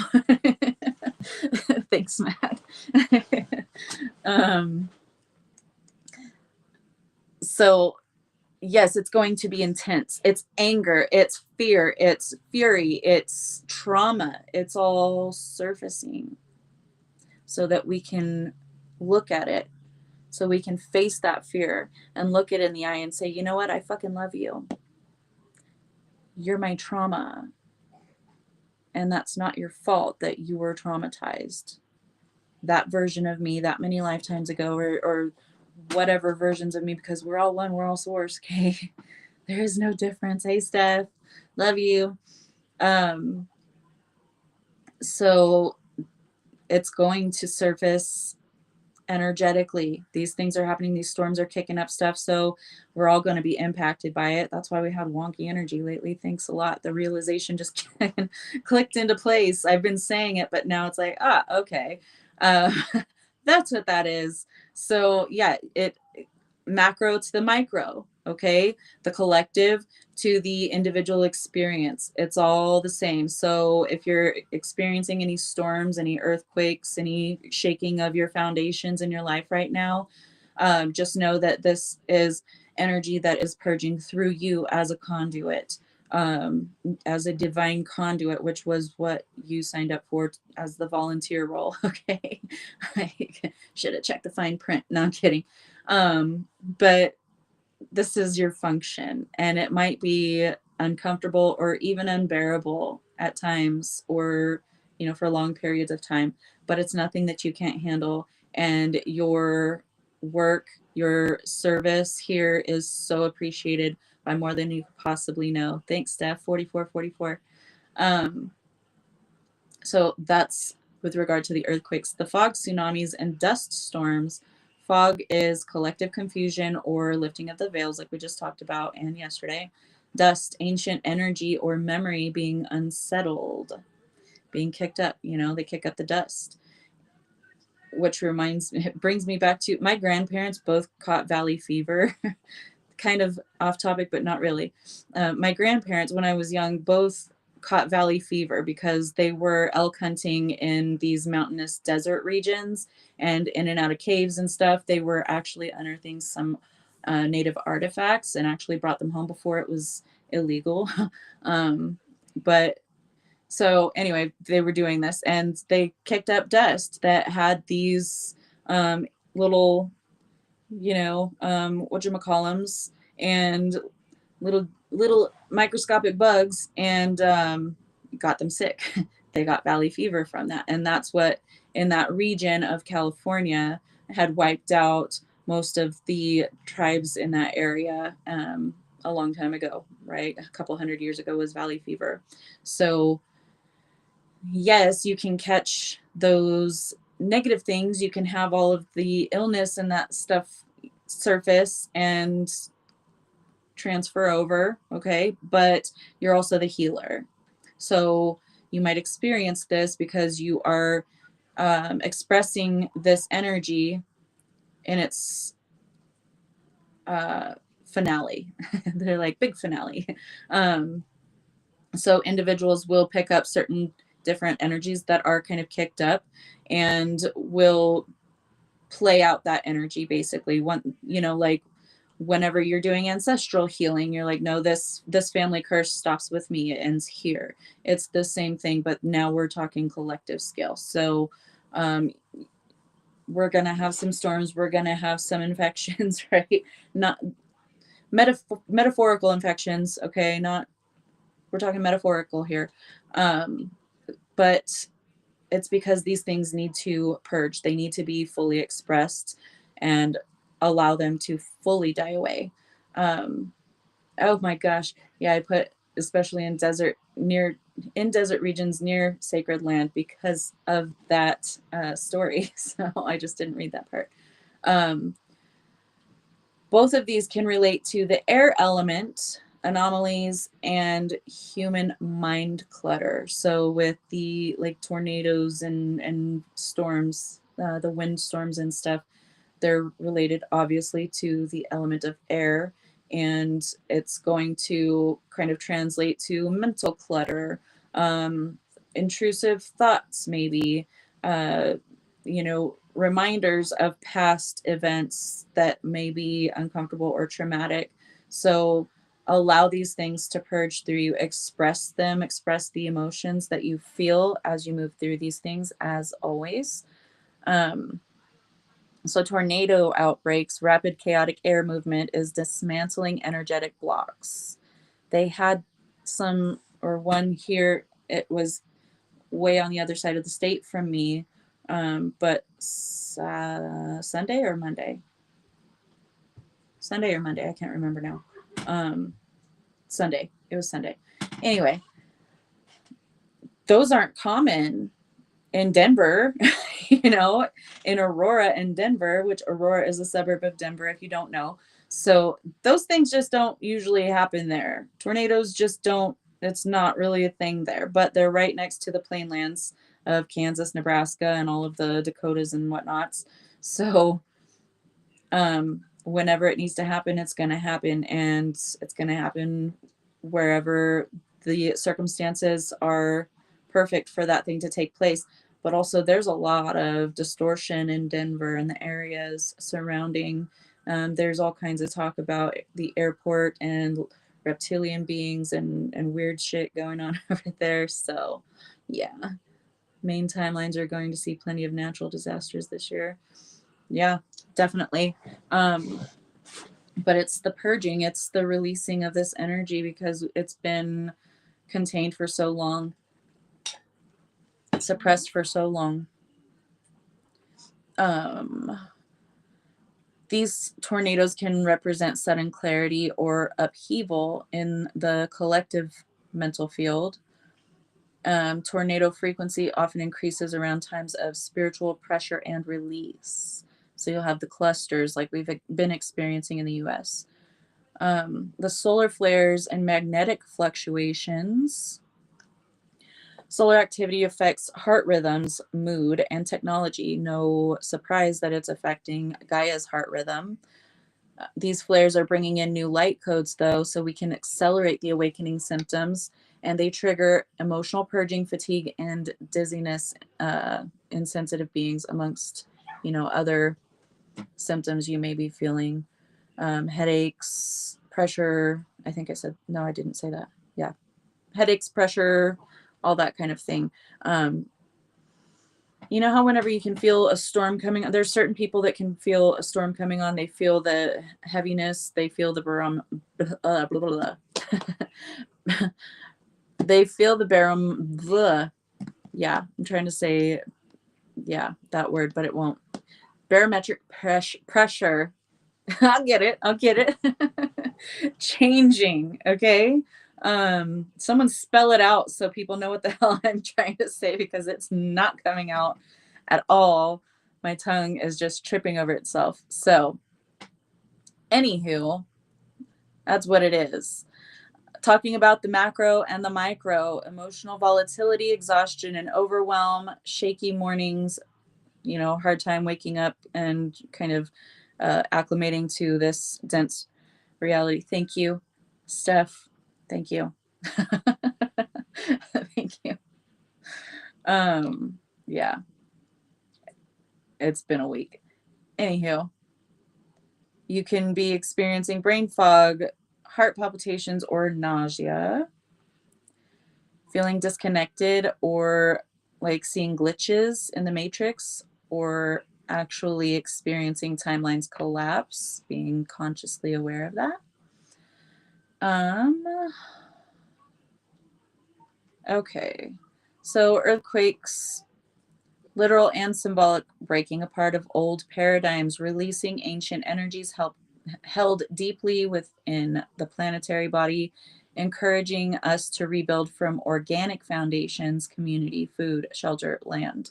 Thanks, Matt. um, so yes, it's going to be intense. It's anger, it's fear, it's fury, it's trauma. It's all surfacing so that we can look at it, so we can face that fear and look it in the eye and say, you know what? I fucking love you. You're my trauma. And that's not your fault that you were traumatized. That version of me that many lifetimes ago, or whatever versions of me, because we're all one, we're all source, okay? There is no difference. Hey, Steph, love you. So it's going to surface energetically. These things are happening. These storms are kicking up stuff. So we're all going to be impacted by it. That's why we had wonky energy lately. Thanks a lot. The realization just clicked into place. I've been saying it, but now it's like, okay. That's what that is. So yeah, it macro to the micro, okay? The collective to the individual experience. It's all the same. So if you're experiencing any storms, any earthquakes, any shaking of your foundations in your life right now, just know that this is energy that is purging through you as a conduit, as a divine conduit, which was what you signed up for as the volunteer role. Okay. I should have checked the fine print. No, I'm kidding. But this is your function, and it might be uncomfortable or even unbearable at times, or you know, for long periods of time, but it's nothing that you can't handle. And your work, your service here is so appreciated by more than you possibly know. Thanks, Steph. 4444. Um, so that's with regard to the earthquakes. The fog, tsunamis, and dust storms. Fog is collective confusion or lifting of the veils, like we just talked about and yesterday. Dust, ancient energy or memory being unsettled, being kicked up. You know, they kick up the dust, which brings me back to my grandparents both caught valley fever. Kind of off topic, but not really. My grandparents, when I was young, both caught valley fever because they were elk hunting in these mountainous desert regions and in and out of caves and stuff. They were actually unearthing some native artifacts and actually brought them home before it was illegal. But so anyway, they were doing this and they kicked up dust that had these little, you know, whatchamacallums and little microscopic bugs, and got them sick. They got valley fever from that, and that's what in that region of California had wiped out most of the tribes in that area a long time ago, right? A couple hundred years ago was valley fever. So yes, you can catch those negative things. You can have all of the illness and that stuff surface and transfer over, okay? But you're also the healer. So you might experience this because you are expressing this energy in its finale. They're like big finale. So individuals will pick up certain different energies that are kind of kicked up and will play out that energy basically. One, you know, like whenever you're doing ancestral healing, you're like, no, this family curse stops with me, it ends here. It's the same thing, but now we're talking collective scale. So we're gonna have some storms, we're gonna have some infections, right? Not metaphorical infections, okay? Not, we're talking metaphorical here. But it's because these things need to purge. They need to be fully expressed and allow them to fully die away. Oh my gosh. Yeah, I put especially in desert regions near sacred land because of that story. So I just didn't read that part. Both of these can relate to the air element anomalies and human mind clutter. So with the like tornadoes and storms, the wind storms and stuff, they're related obviously to the element of air, and it's going to kind of translate to mental clutter, intrusive thoughts, maybe, you know, reminders of past events that may be uncomfortable or traumatic. So allow these things to purge through you, express them, express the emotions that you feel as you move through these things, as always. So tornado outbreaks, rapid chaotic air movement is dismantling energetic blocks. They had some, or one here, it was way on the other side of the state from me, but Sunday or Monday? Sunday or Monday, I can't remember now. Sunday, it was Sunday. Anyway, those aren't common in Denver, you know, in Aurora and Denver, which Aurora is a suburb of Denver, if you don't know. So those things just don't usually happen there. Tornadoes just don't, it's not really a thing there, but they're right next to the plainlands of Kansas, Nebraska, and all of the Dakotas and whatnots. So whenever it needs to happen, it's going to happen, and it's going to happen wherever the circumstances are perfect for that thing to take place. But also there's a lot of distortion in Denver and the areas surrounding. There's all kinds of talk about the airport and reptilian beings and weird shit going on over there. So yeah, main timelines are going to see plenty of natural disasters this year. Yeah, definitely. But it's the purging, it's the releasing of this energy because it's been contained for so long. suppressed for so long. These tornadoes can represent sudden clarity or upheaval in the collective mental field. Tornado frequency often increases around times of spiritual pressure and release. So you'll have the clusters like we've been experiencing in the US. The solar flares and magnetic fluctuations. Solar activity affects heart rhythms, mood, and technology. No surprise that it's affecting Gaia's heart rhythm. These flares are bringing in new light codes, though, so we can accelerate the awakening symptoms, and they trigger emotional purging, fatigue, and dizziness in sensitive beings, amongst, other symptoms you may be feeling. Headaches, pressure. I think I said, no, I didn't say that. Yeah. Headaches, pressure, all that kind of thing. You know how whenever you can feel a storm coming on, there's certain people that can feel a storm coming on. They feel the heaviness. They feel the blah, blah, blah. They feel the blah. Yeah, I'm trying to say, that word, but it won't. Barometric pressure. I'll get it. Changing, okay? Someone spell it out so people know what the hell I'm trying to say, because it's not coming out at all. My tongue is just tripping over itself. So, anywho, that's what it is. Talking about the macro and the micro, emotional volatility, exhaustion, and overwhelm, shaky mornings, hard time waking up and kind of acclimating to this dense reality. Thank you, Steph. Thank you. Thank you. Yeah. It's been a week. Anywho, you can be experiencing brain fog, heart palpitations, or nausea, feeling disconnected, or like seeing glitches in the matrix, or actually experiencing timelines collapse, being consciously aware of that. Okay. So earthquakes, literal and symbolic breaking apart of old paradigms, releasing ancient energies held deeply within the planetary body, encouraging us to rebuild from organic foundations, community, food, shelter, land.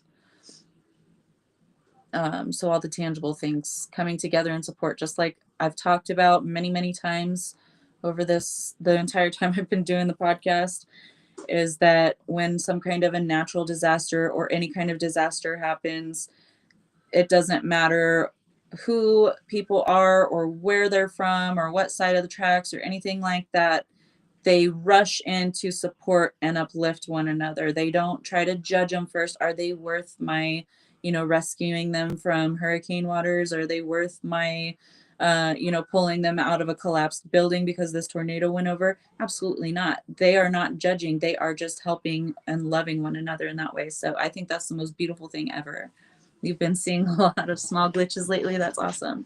So all the tangible things coming together in support, just like I've talked about many, many times over the entire time I've been doing the podcast, is that when some kind of a natural disaster or any kind of disaster happens, it doesn't matter who people are or where they're from or what side of the tracks or anything like that. They rush in to support and uplift one another. They don't try to judge them first. Are they worth my, rescuing them from hurricane waters? Are they worth my, pulling them out of a collapsed building because this tornado went over? Absolutely not. They are not judging. They are just helping and loving one another in that way. So I think that's the most beautiful thing ever. You've been seeing a lot of small glitches lately. That's awesome.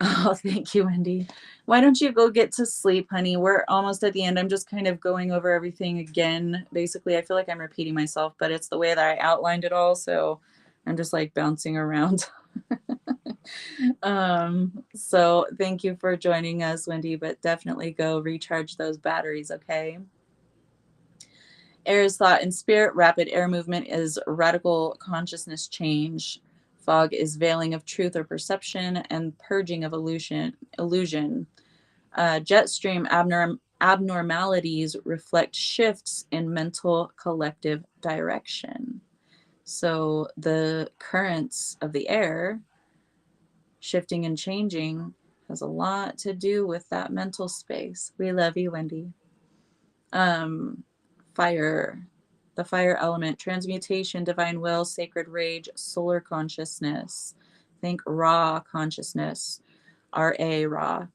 Oh, thank you, Wendy. Why don't you go get to sleep, honey? We're almost at the end. I'm just kind of going over everything again. Basically, I feel like I'm repeating myself, but it's the way that I outlined it all. So I'm just like bouncing around. So thank you for joining us, Wendy, but definitely go recharge those batteries, okay? Air is thought and spirit. Rapid air movement is radical consciousness change. Fog is veiling of truth or perception, and purging of illusion. Jet stream abnormalities reflect shifts in mental collective direction. So the currents of the air shifting and changing has a lot to do with that mental space. We love you, Wendy. Fire, the fire element, transmutation, divine will, sacred rage, solar consciousness. Think raw consciousness, RA, raw.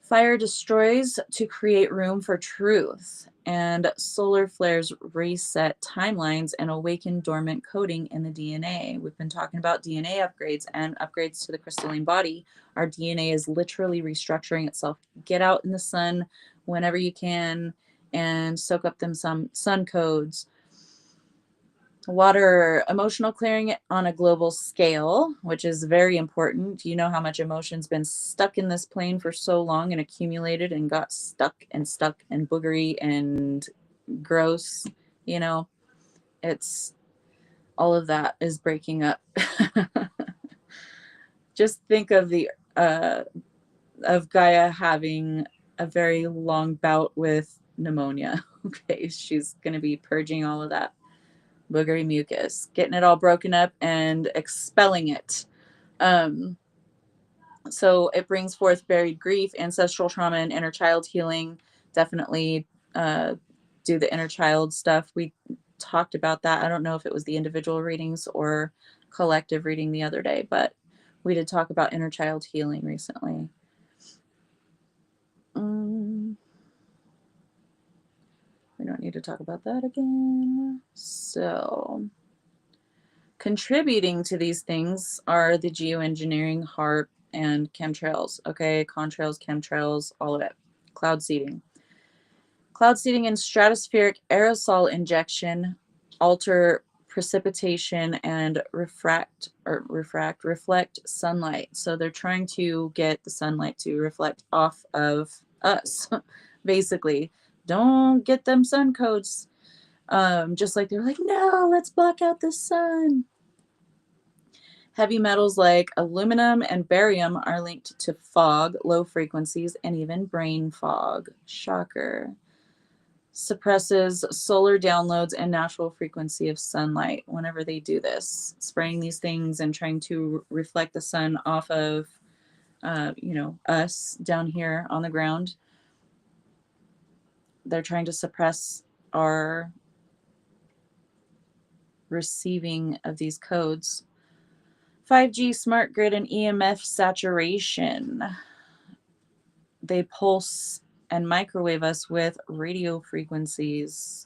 Fire destroys to create room for truth, and solar flares reset timelines and awaken dormant coding in the DNA. We've been talking about DNA upgrades and upgrades to the crystalline body. Our DNA is literally restructuring itself. Get out in the sun whenever you can and soak up them some sun codes. Water, emotional clearing on a global scale, which is very important. You know how much emotion's been stuck in this plane for so long and accumulated and got stuck and boogery and gross. You know, it's all of that is breaking up. Just think of the of Gaia having a very long bout with pneumonia. Okay, she's going to be purging all of that boogery mucus, getting it all broken up and expelling it. So it brings forth buried grief, ancestral trauma, and inner child healing. Definitely do the inner child stuff. We talked about that. I don't know if it was the individual readings or collective reading the other day, but we did talk about inner child healing recently. We don't need to talk about that again. So contributing to these things are the geoengineering, HAARP, and chemtrails. Okay, contrails, chemtrails, all of it. Cloud seeding. Cloud seeding and stratospheric aerosol injection alter precipitation and reflect sunlight. So they're trying to get the sunlight to reflect off of us, basically. Don't get them sun coats. Just like they're like, no, let's block out the sun. Heavy metals like aluminum and barium are linked to fog, low frequencies, and even brain fog. Shocker. Suppresses solar downloads and natural frequency of sunlight whenever they do this. Spraying these things and trying to reflect the sun off of, us down here on the ground. They're trying to suppress our receiving of these codes. 5G, smart grid, and EMF saturation. They pulse and microwave us with radio frequencies.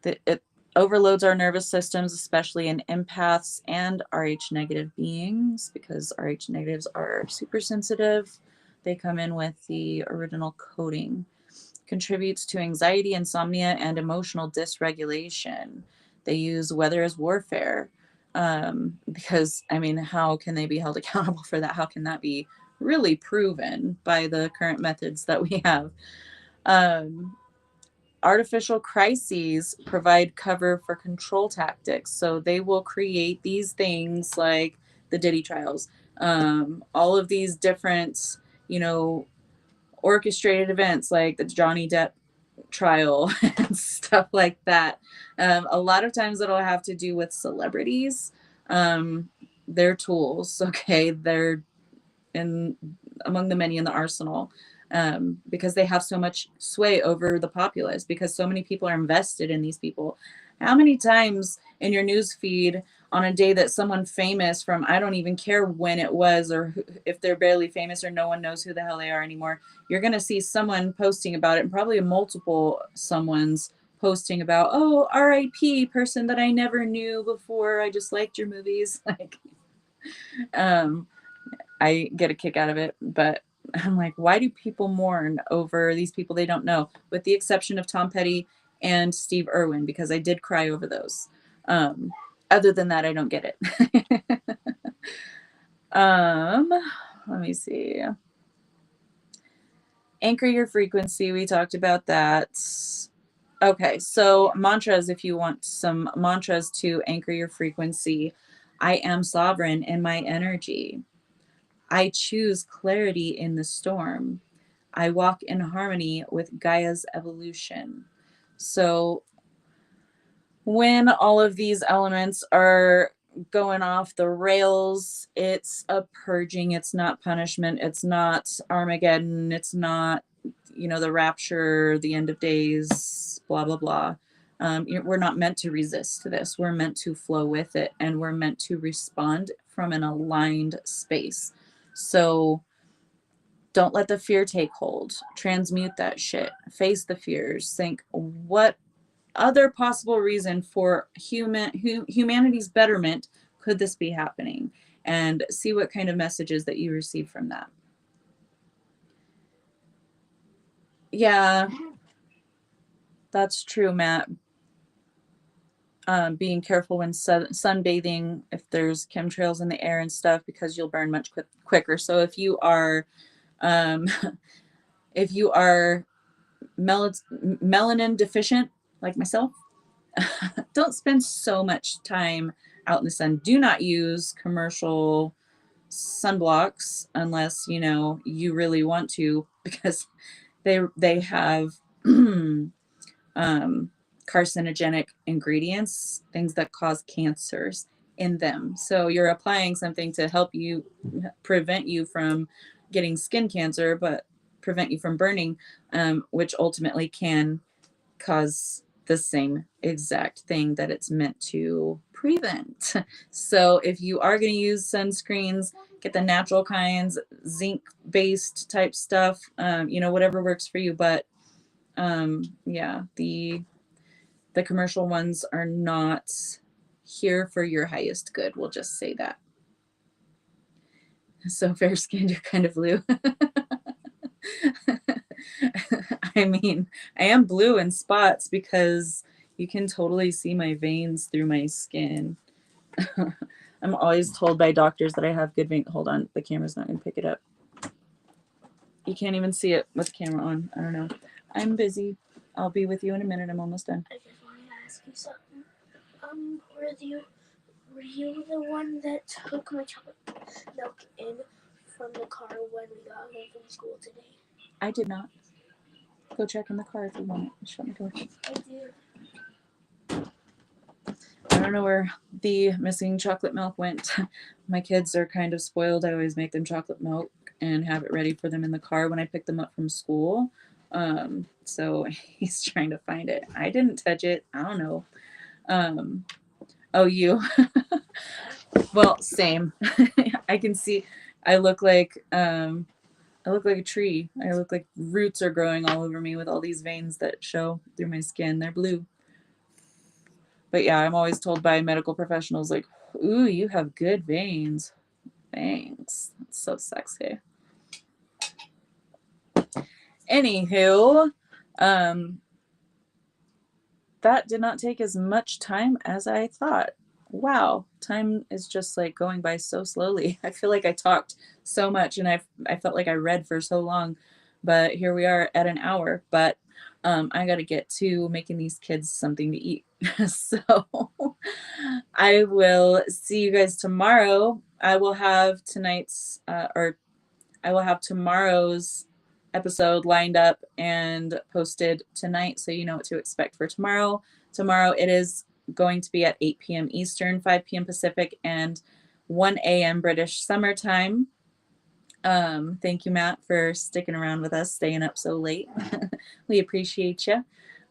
It overloads our nervous systems, especially in empaths and Rh negative beings, because Rh negatives are super sensitive. They come in with the original coding. Contributes to anxiety, insomnia, and emotional dysregulation. They use weather as warfare. Because, I mean, how can they be held accountable for that? How can that be really proven by the current methods that we have? Artificial crises provide cover for control tactics. So they will create these things like the Diddy trials, all of these different, orchestrated events like the Johnny Depp trial and stuff like that. A lot of times it'll have to do with celebrities. They're tools, okay? They're among the many in the arsenal, because they have so much sway over the populace, because so many people are invested in these people. How many times in your news feed on a day that someone famous from, I don't even care when it was, or if they're barely famous or no one knows who the hell they are anymore, you're going to see someone posting about it, and probably multiple someone's posting about, oh, RIP person that I never knew before. I just liked your movies. Like, I get a kick out of it, but I'm like, why do people mourn over these people they don't know? With the exception of Tom Petty and Steve Irwin, because I did cry over those. Other than that, I don't get it. Let me see. Anchor your frequency. We talked about that. Okay, so mantras, if you want some mantras to anchor your frequency. I am sovereign in my energy. I choose clarity in the storm. I walk in harmony with Gaia's evolution. So when all of these elements are going off the rails, it's a purging. It's not punishment. It's not Armageddon. It's not, the rapture, the end of days, blah, blah, blah. We're not meant to resist this. We're meant to flow with it, and we're meant to respond from an aligned space. So don't let the fear take hold. Transmute that shit. Face the fears. Think, what other possible reason for humanity's betterment could this be happening? And see what kind of messages that you receive from that. Yeah, that's true, Matt. being careful when sunbathing, if there's chemtrails in the air and stuff, because you'll burn much quicker. So if you are if you are melanin deficient like myself, don't spend so much time out in the sun. Do not use commercial sunblocks unless you really want to, because they have carcinogenic ingredients, things that cause cancers in them. So you're applying something to help you prevent you from getting skin cancer, but prevent you from burning, which ultimately can cause the same exact thing that it's meant to prevent. So if you are going to use sunscreens, get the natural kinds, zinc based type stuff, whatever works for you. But yeah, the commercial ones are not here for your highest good. We'll just say that. So fair skinned, you're kind of blue. I mean, I am blue in spots because you can totally see my veins through my skin. I'm always told by doctors that I have good veins. Hold on, the camera's not going to pick it up. You can't even see it with the camera on. I don't know. I'm busy. I'll be with you in a minute. I'm almost done. I just wanted to ask you something. Were you the one that took my chocolate milk in from the car when we got home from school today? I did not. Go check in the car if you want it. Shut my door. I did. I don't know where the missing chocolate milk went. My kids are kind of spoiled. I always make them chocolate milk and have it ready for them in the car when I pick them up from school. So he's trying to find it. I didn't touch it. I don't know. Oh, you. Well, same. I can see. I look like a tree. I look like roots are growing all over me with all these veins that show through my skin. They're blue. But yeah, I'm always told by medical professionals, like, ooh, you have good veins. Thanks. That's so sexy. Anywho, that did not take as much time as I thought. Wow, time is just like going by so slowly. I feel like I talked so much and I felt like I read for so long, but here we are at an hour. But I got to get to making these kids something to eat. So I will see you guys tomorrow. I will have tomorrow's episode lined up and posted tonight, so you know what to expect for tomorrow. Tomorrow it is going to be at 8 p.m. Eastern, 5 p.m. Pacific, and 1 a.m. British summertime. Thank you, Matt, for sticking around with us, staying up so late. We appreciate you.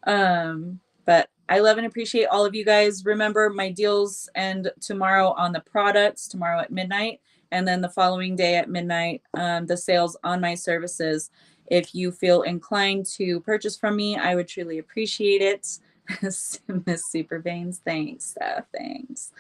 But I love and appreciate all of you guys. Remember, my deals end tomorrow on the products, tomorrow at midnight, and then the following day at midnight, the sales on my services. If you feel inclined to purchase from me, I would truly appreciate it. Miss Super Veins, thanks. Thanks.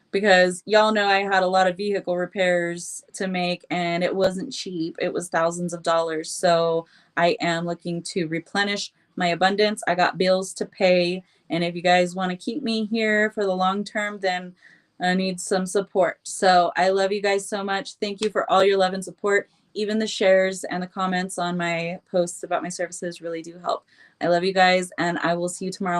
Because y'all know I had a lot of vehicle repairs to make and it wasn't cheap. It was thousands of dollars. So I am looking to replenish my abundance. I got bills to pay. And if you guys want to keep me here for the long term, then I need some support. So I love you guys so much. Thank you for all your love and support. Even the shares and the comments on my posts about my services really do help. I love you guys, and I will see you tomorrow.